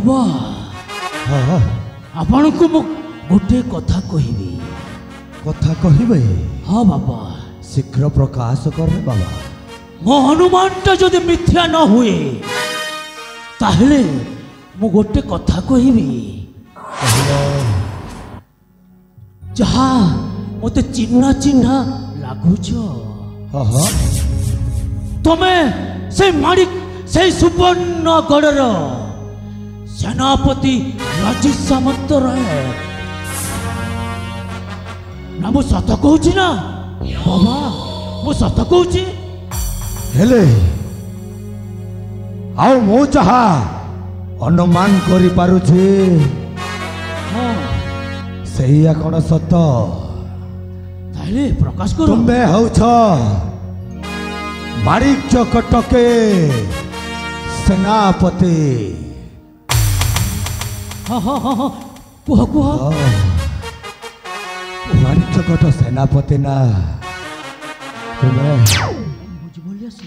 बाबा हाँ आपण को मु गोटे कथा कहबी कथा कहबे हाँ बाबा शीघ्र प्रकाश कर बाबा मो अनुमानटा जदि मिथ्या न हुए ताहले मु गोटे कथा कहबी जहा मते चिन्हा चिन्हा लागुछ हाँ तमे से माणिक से सुवर्णगढ़र सेनापति राजेश सामंत राय ना मु सत कहूँ ना बाबा मु सत कहूँ हेले आओ मो चाहा अनुमान करि पारुछि हाँ सैया कौन सत ताहले प्रकाश करो तुम्बे हौछ माणिक्य कटके सेनापति हाँ हाँ हाँ हाँ कुह कुह माणिक्य कट सेनापति ना तुम्हें बुझिबोलिया से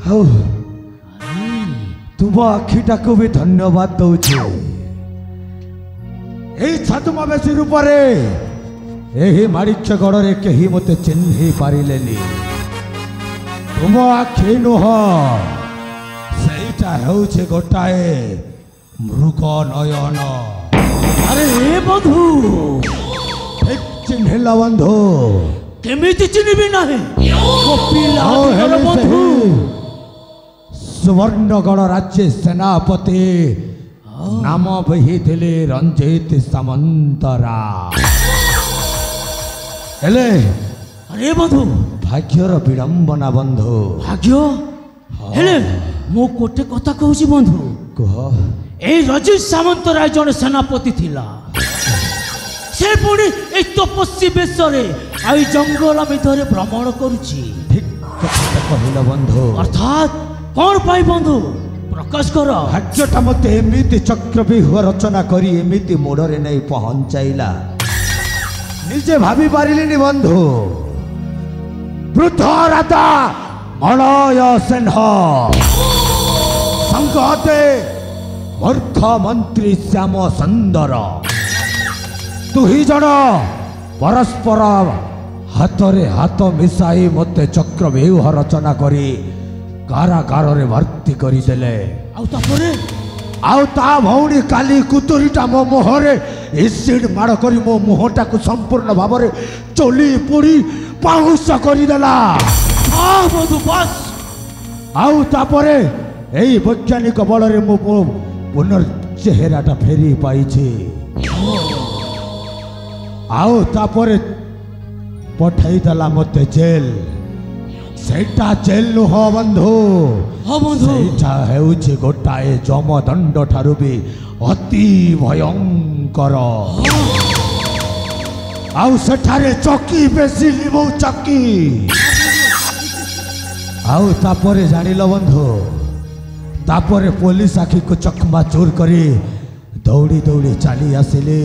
हौ तुम आखिटा को भी धन्यवाद दौछु एही छातुमावेशी रूपरे एही माणिक्यगढ़ रे केही मते चिन्हि पारिलेनी तुम आखि नुह सेटा हेउछे गोटाए मृग नयन अरे हे बंधु ठीक चिन्हिला बंधु केमिति चिन्हिबी नाही कपिला हेले बंधु सुवर्णगढ़ राज्य सेनापति नाम बही थिले रंजित सामंतरा हेले अरे बंधु भाग्यर विडंबना बंधु भाग्य हेले मो कोटे कथा कहूची बंधु कह ए राजेश सामंत राय जने सेनापति थिला से पुणी ए तपस्वी बेशरे आई जंगल भितर भ्रमण करूची ठीक कथा कहला बंधु अर्थात कौन पाई बंधु प्रकाश कर भाग्यटा मते एमिति चक्रव्यूह रचना करी एमिति मोड़रे नहीं पहुंचाइला निजे भाभी पारिलिनी बंधु वृद्ध राजा मलय सेन संगते मूर्ख मंत्री श्याम सुंदर तुही जन परस्पर हाथरे हाथ मिसाई मते चक्रव्यूह रचना करी कारागार रे भर्ती करी देले आउ ता भौणी काली कुतुरीटा मो मुहरे एसिड माड़ करी मो मुहटा को संपूर्ण भाव रे चोली पोड़ी पाहुस करी देला बंधु बस आउ तापरे एई वैज्ञानिक बल रे मो पुनर्चेहराटा फेरी पाइछि आउ तापरे पठाई देला मते जेल सेटा जेल नुह बंधु हाँ बंधु सेटा हेउछि गोटाए जमदंड ठारु भी अति भयंकर आउ सेठारे चकी बेसी लिबो चकी आउ तापरे जानिल बंधु तापरे पुलिस आखि को चकमा चूर करी दौड़ी दौड़ी चली आसिले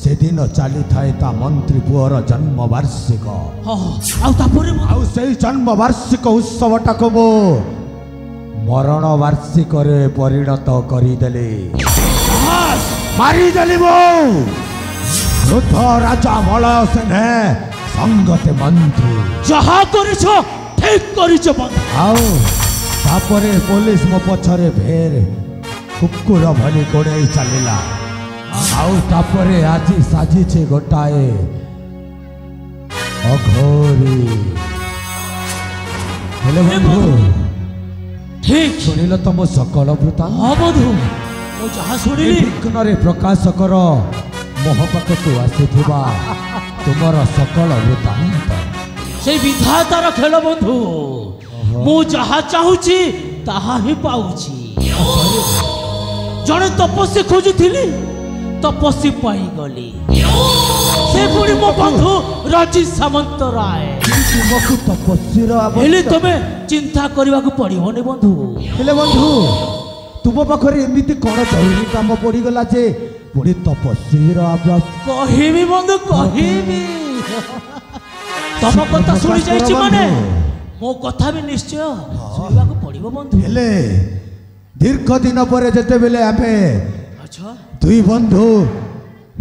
से दिन चली थाए ता मंत्री पुअर जन्म वार्षिक आउ से जन्म वार्षिक उत्सवटा को मो मरण वार्षिक रे परिणत करिदेले मारिदेली मो वृद्ध राजा मलय सेन संगते मंत्री जहा करिछो ठीक करिछो बंधु आउ तापरे पुलिस मो पछरे फेर कुकुर भली गोड़ाई चलिला आउ तापरे आज साजी छे गोटाए अघोरी हेले बंधु ठीक सुनिल तुम सकल वृत्तांत हाँ बंधु मो जहा सुनिली विघ्न रे प्रकाशकर मोह पाखकु आसीथिबा तुमर सकल वृत्तांत से विधातार खेल बंधु मु जहा चाहूची ताहा ही पाउची जड़े तपस्वी खोजुथिली तपस्वी पाई गली से पुणी मो बंधु राजेश सामंत राय तुमको तपस्वीर हेले तमे चिंता करबा को पड़िबोनी बंधु हेले बंधु तुम पाखरे एमिति कोन जरूरी काम पड़ी गला जे पुणी तपस्वीर आवाज कहिबी बंधु कहिबी तम कथा सुनी जाइछि माने मो कथा भी निश्चय सुनिबा को पड़िबो बंधु हेले दीर्घ दिन पर जेतेबेले आमे अच्छा दुई बंधु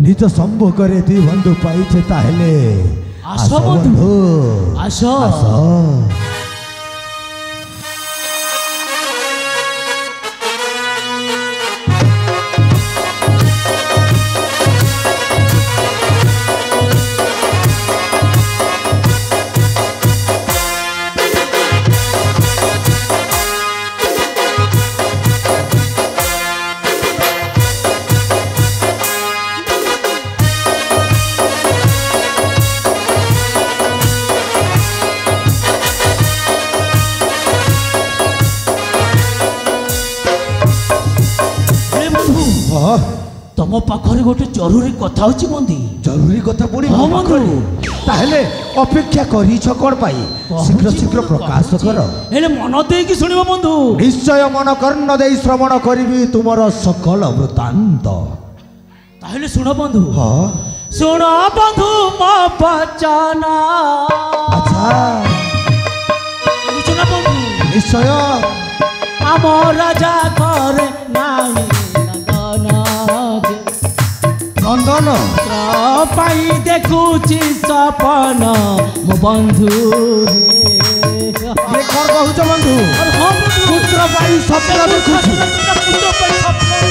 निज सम्मुख रे दुई बंधु पाइछे ताहेले आस बंधु आस तुम पाखरे गोटे जरूरी कथा होची बंदी जरूरी कथा पड़ी हाँ बंधु ताहेले अपेक्षा करिछ कोन पाई शीघ्र शीघ्र प्रकाश कर हेले मन दे कि सुनिबो बंधु निश्चय मन कर्ण देई श्रवण करिबी तुमर सकल वृत्तांत ताहेले सुनो बंधु हां सुनो बंधु मो बचना अच्छा सुनो बंधु निश्चय आम राजा करे नाही नंदन पाई देखुची सपन मो बंधु ये कौन कहूच बंधु पुत्र पाई सपन देखुची पुत्र पाई सपन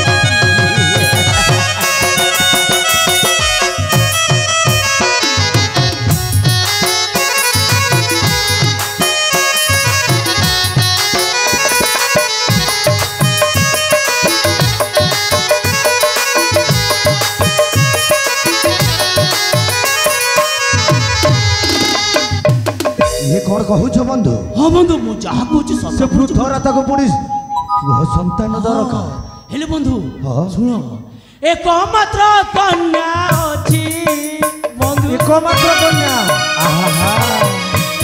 कौन कहूच बंधु हाँ बंधु मु जहा कहूची से पृथरा ताको पुणी पुह संतान दरकार हेले बंधु हाँ सुनो एक मात्र कन्या अछि बंधु एक मात्र कन्या आहा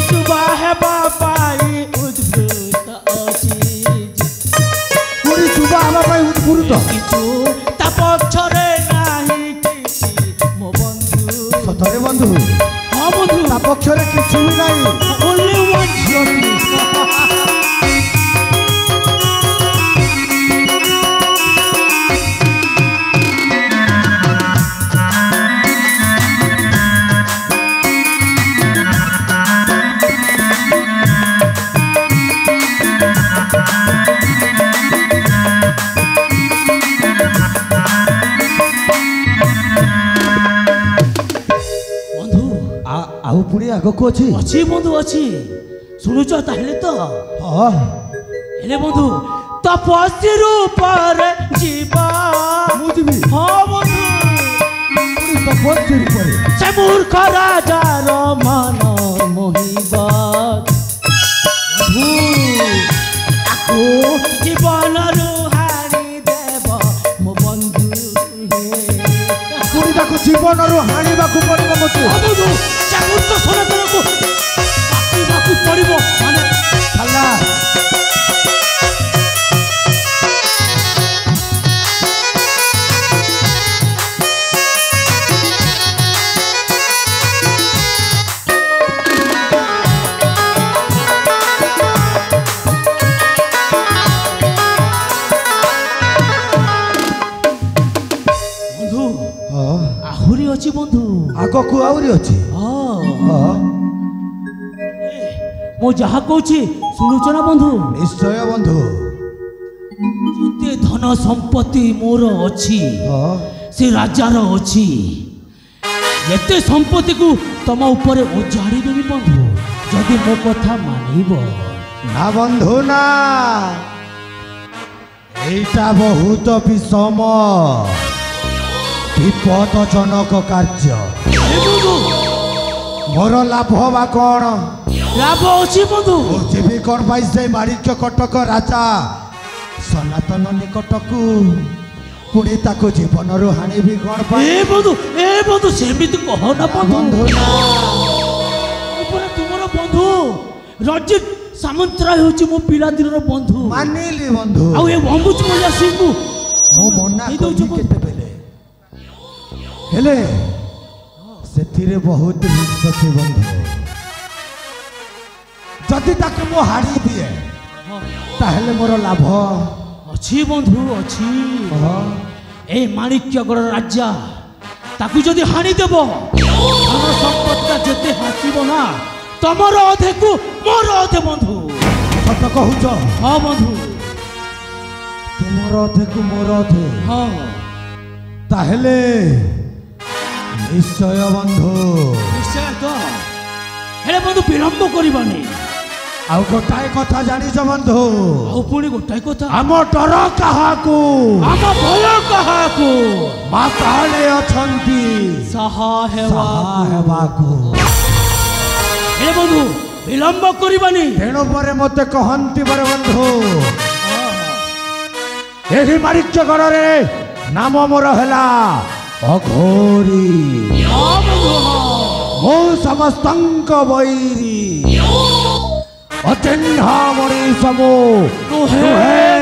सुबाह बापाई उद्भूत अछि पुणी सुबाह बापाई उद्भूत किछु ता पक्षरे नाही किछि मो बंधु सतरे बंधु हाँ बंधु ता पक्षरे किछु भी नाही only one journey आउ पुणी आगको अछि अछि बंधु अछि सुनुच ताहले तो हां हेले बंधु तपस्वी रूपर जीवा मुझबी हां बंधु पुणी तपस्वी रूपर से मूर्ख राजा रो मन मोहिबा बंधु आको जीवन रुहानी देव मो बंधु पुणी ताको जीवन रु हानि बाकू पड़िबो मते बंधु चाकुत सनतन को पापी बाकू पड़िबो माने हल्ला बंधु आहुरी अछि बंधु आगको आउरी अछि हां मो जहा कहूची सुनुच ना बंधु निश्चय बंधु जिते धन संपत्ति मोर अछि से राजार अछि जेते संपत्ति को तम ऊपर उजाड़ी देबी बंधु जदि मो कथा मानिबो ना बंधु ना एटा बहुत विषम विपदजनक कार्य मोर लाभ बा कौन लाभ अछि बंधु जीवी कौन पाई से माणिक्य कटक राजा सनातन निकटकू पुणी ताको जीवन रु हानि भी कौन पाई ए बंधु सेमिति कह ना बंधु ऊपर तुमरो बंधु रजित सामंतराय होची मो पिला दिनर बंधु मानिली बंधु आ ए अम्बुज मल्ला सिंह को मो मना करी केते बेले हेले सेथिरे बहुत हिस्सा छे बंधु जदि ताके मो हाड़ी दिए ताहेले मोर लाभ ଅଛି ବନ୍ଧୁ ଅଛି। এই মাণিক্যগড় রাজা তাকে যদি হানিদেব ধন সম্পদটা যেতে হাসিব না তোমার অধেকু মোর অধে বন্ধু। সত কহুছ? হ্যাঁ বন্ধু। তোমার অধেকু মোর অধে? হ্যাঁ। তাহলে নিশ্চয় বন্ধু। নিশ্চয় তো হেলে বন্ধু বিলম্ব করিবানি। ଆଉ ଗୋଟାଏ କଥା ଜାଣିଛ ବନ୍ଧୁ? ଆଉ ପୁଣି ଗୋଟାଏ କଥା। ଆମ ଡର କାହାକୁ? ଆମ ଭୟ କାହାକୁ? ମା କାଳେ ଅଛନ୍ତି ସାହା ହେବାକୁ। ହେଲେ ବନ୍ଧୁ ବିଳମ୍ବ କରିବାନି। ତେଣୁ ପରେ ମୋତେ କହନ୍ତି ପରେ ବନ୍ଧୁ ଏହି ମାଣିକ୍ୟଗଡ଼ରେ ନାମ ମୋର ହେଲା ଅଘୋରୀ। ମୁଁ ସମସ୍ତଙ୍କ ବୈରୀ। ଅଚିହ୍ନା ମଣିଷ ମୁଁ ନୁହେଁ